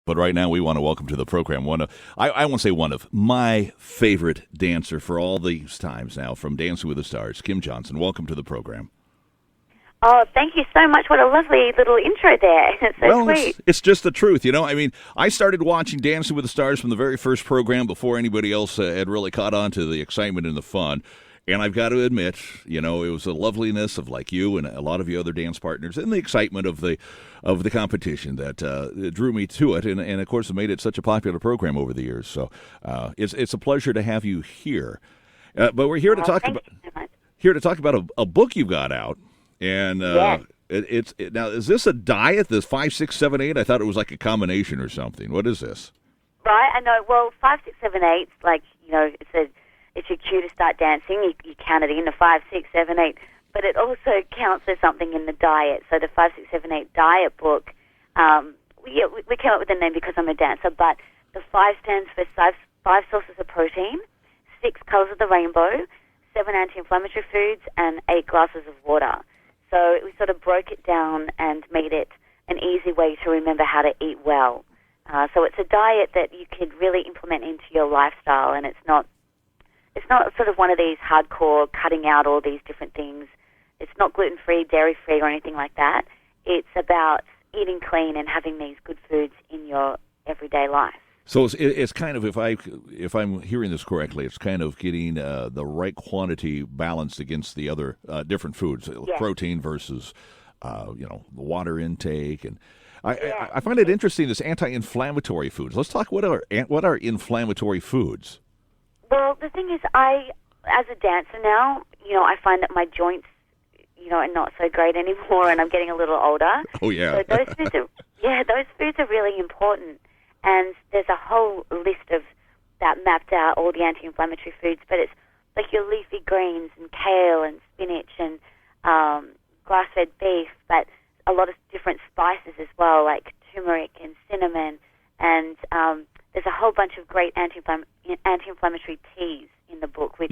But right now, we want to welcome to the program I won't say one of, my favorite dancer for all these times now, from Dancing with the Stars, Kym Johnson. Welcome to the program. Oh, thank you so much. What a lovely little intro there. It's so sweet. It's just the truth, you know. I mean, I started watching Dancing with the Stars from the very first program before anybody else had really caught on to the excitement and the fun. And I've got to admit, you know, it was the loveliness of like you and a lot of you other dance partners and the excitement of the competition that drew me to it. And of course, it made it such a popular program over the years. So it's a pleasure to have you here. But we're here to talk about a book you've got out. And yes. Now, is this a diet, this 5, 6, 7, 8? I thought it was like a combination or something. What is this? Right, I know. Well, 5, 6, 7, 8, like, you know, it's your cue to start dancing. You count it in the 5, 6, 7, 8. But it also counts as something in the diet. So the 5, 6, 7, 8 diet book, we came up with the name because I'm a dancer, but the 5 stands for 5 sources of protein, 6 colors of the rainbow, 7 anti-inflammatory foods, and 8 glasses of water. So we sort of broke it down and made it an easy way to remember how to eat well. So it's a diet that you could really implement into your lifestyle, and it's not sort of one of these hardcore cutting out all these different things. It's not gluten-free, dairy-free, or anything like that. It's about eating clean and having these good foods in your everyday life. So it's kind of, if I'm hearing this correctly, it's kind of getting the right quantity balanced against the other different foods, yes. Protein versus, the water intake. And I find it interesting, this anti-inflammatory foods. Let's talk, what are inflammatory foods? Well, the thing is, as a dancer now, you know, I find that my joints, you know, are not so great anymore, and I'm getting a little older. Oh, yeah. So those foods are really important. And there's a whole list of that mapped out, all the anti-inflammatory foods, but it's like your leafy greens and kale and spinach and grass-fed beef, but a lot of different spices as well, like turmeric and cinnamon. And there's a whole bunch of great anti-inflammatory teas in the book, which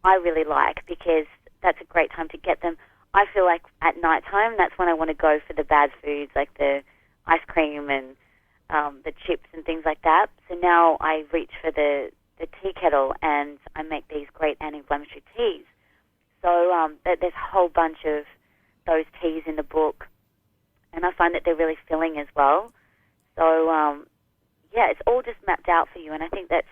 I really like because that's a great time to get them. I feel like at nighttime, that's when I want to go for the bad foods, like the ice cream and the chips and things like that. So now I reach for the tea kettle and I make these great anti-inflammatory teas. So there's a whole bunch of those teas in the book, and I find that they're really filling as well. So, it's all just mapped out for you, and I think that's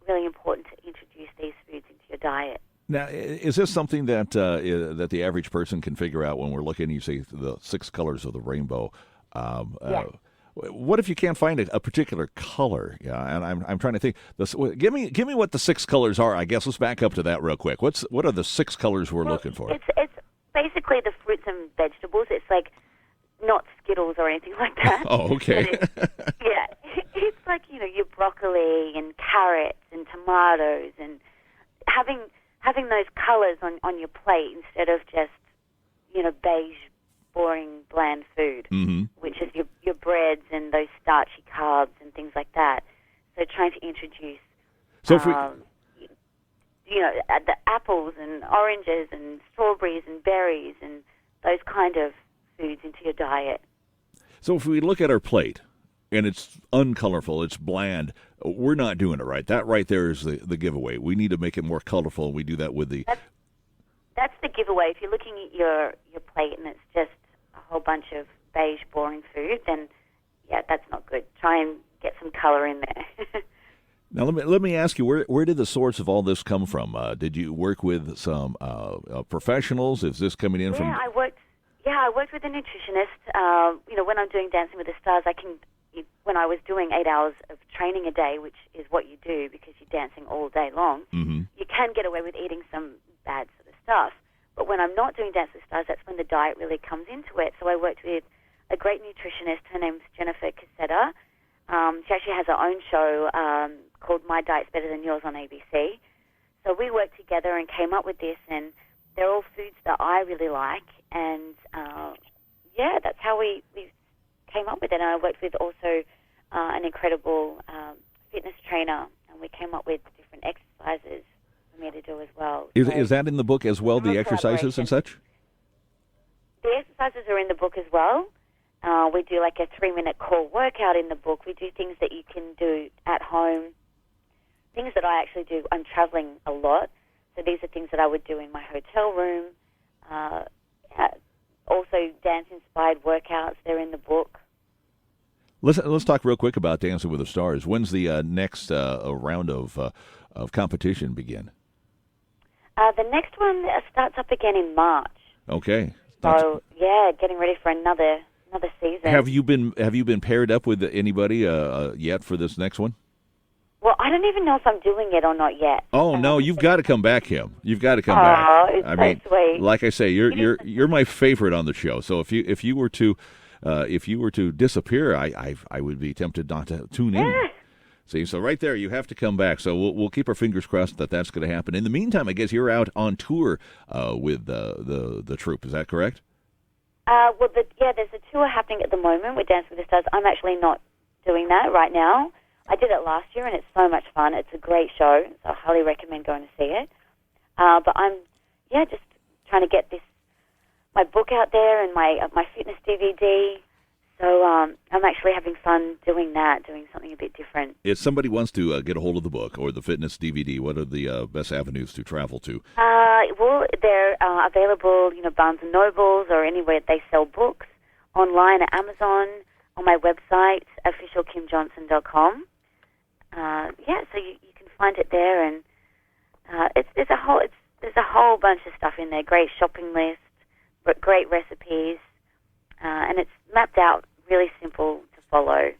really important to introduce these foods into your diet. Now, is this something that that the average person can figure out when we're looking, you say, the 6 colors of the rainbow? What if you can't find a particular color? Yeah, and I'm trying to think. Give me what the 6 colors are. I guess let's back up to that real quick. What are the 6 colors we're looking for? It's basically the fruits and vegetables. It's like not Skittles or anything like that. Oh, okay. It's like, you know, your broccoli and carrots and tomatoes, and having those colors on your plate instead of just, you know, beige, boring, bland food, which is your breads and those starchy carbs and things like that. So trying to introduce, the apples and oranges and strawberries and berries and those kind of foods into your diet. So if we look at our plate and it's uncolorful, it's bland, we're not doing it right. That right there is the giveaway. We need to make it more colorful, and we do that with the... That's the giveaway. If you're looking at your plate and it's just a whole bunch of beige, boring food, then, that's not good. Try and get some color in there. Now, let me ask you, where did the source of all this come from? Did you work with some professionals? Is this coming in from... I worked with a nutritionist. When I'm doing Dancing with the Stars, when I was doing 8 hours of training a day, which is what you do because you're dancing all day long, you can get away with eating some bad sort of stuff. But when I'm not doing Dance with the Stars, that's when the diet really comes into it. So I worked with a great nutritionist. Her name's Jennifer Cassetta. She actually has her own show called My Diet's Better Than Yours on ABC. So we worked together and came up with this, and they're all foods that I really like. And, that's how we came up with it. And I worked with also an incredible fitness trainer, and we came up with different exercises for me to do as well. Is that in the book as well, the exercises and such? The exercises are in the book as well. We do like a 3-minute core workout in the book. We do things that you can do at home, things that I actually do. I'm traveling a lot, so these are things that I would do in my hotel room. Also, dance-inspired workouts. They're in the book. Let's talk real quick about Dancing with the Stars. When's the next round of competition begin? The next one starts up again in March. Okay. So yeah, getting ready for another season. Have you been paired up with anybody yet for this next one? Well, I don't even know if I'm doing it or not yet. Oh no, you've got to come back, Kim. You've got to come back. Oh, it's so sweet. Like I say, you're my favorite on the show. So if you were to disappear, I would be tempted not to tune in. See, so right there, you have to come back. So we'll keep our fingers crossed that that's going to happen. In the meantime, I guess you're out on tour with the troupe. Is that correct? There's a tour happening at the moment with Dance with the Stars. I'm actually not doing that right now. I did it last year, and it's so much fun. It's a great show, so I highly recommend going to see it. But I'm, just trying to get my book out there and my fitness DVD. So I'm actually having fun doing that, doing something a bit different. If somebody wants to get a hold of the book or the fitness DVD, what are the best avenues to travel to? Well, they're available, Barnes & Nobles or anywhere they sell books, online at Amazon, on my website, officialkymjohnson.com. So you can find it there, and there's a whole bunch of stuff in there. Great shopping list, but great recipes, and it's mapped out, really simple to follow.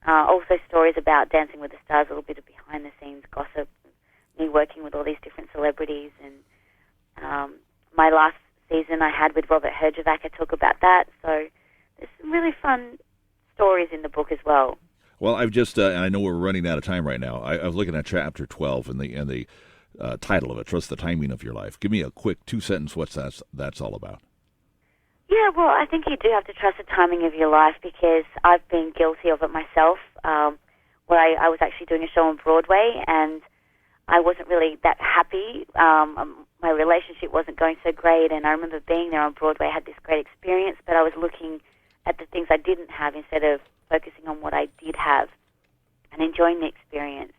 Also stories about Dancing with the Stars, a little bit of behind the scenes gossip, me working with all these different celebrities, and my last season I had with Robert Herjavec, I talk about that. So there's some really fun stories in the book as well. Well, I've just, and I know we're running out of time right now. I was looking at chapter 12 and the title of it, Trust the Timing of Your Life. Give me a quick 2-sentence what that's all about. Yeah, well, I think you do have to trust the timing of your life, because I've been guilty of it myself. Where I was actually doing a show on Broadway, and I wasn't really that happy. My relationship wasn't going so great, and I remember being there on Broadway. I had this great experience, but I was looking at the things I didn't have instead of focusing on what I did have and enjoying the experience.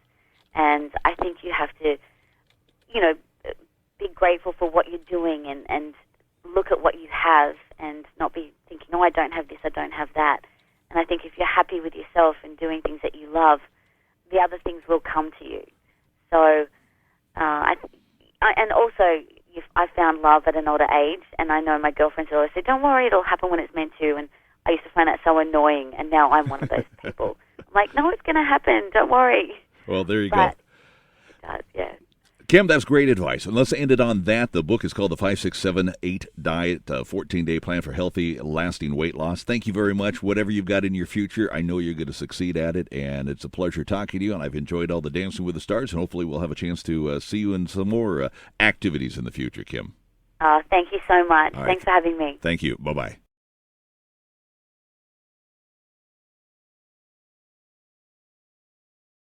And I think you have to, be grateful for what you're doing and look at what you have and not be thinking, I don't have this, I don't have that. And I think if you're happy with yourself and doing things that you love, the other things will come to you. So, and also, I found love at an older age, and I know my girlfriends always say, don't worry, it'll happen when it's meant to, and I used to find that so annoying, and now I'm one of those people. I'm like, no, it's going to happen, don't worry. Well, there you go. It does, yeah. Kim, that's great advice. And let's end it on that. The book is called The 5-6-7-8 Diet, 14-Day Plan for Healthy, Lasting Weight Loss. Thank you very much. Whatever you've got in your future, I know you're going to succeed at it, and it's a pleasure talking to you, and I've enjoyed all the Dancing with the Stars, and hopefully we'll have a chance to see you in some more activities in the future, Kim. Thank you so much. All right. Thanks for having me. Thank you. Bye-bye.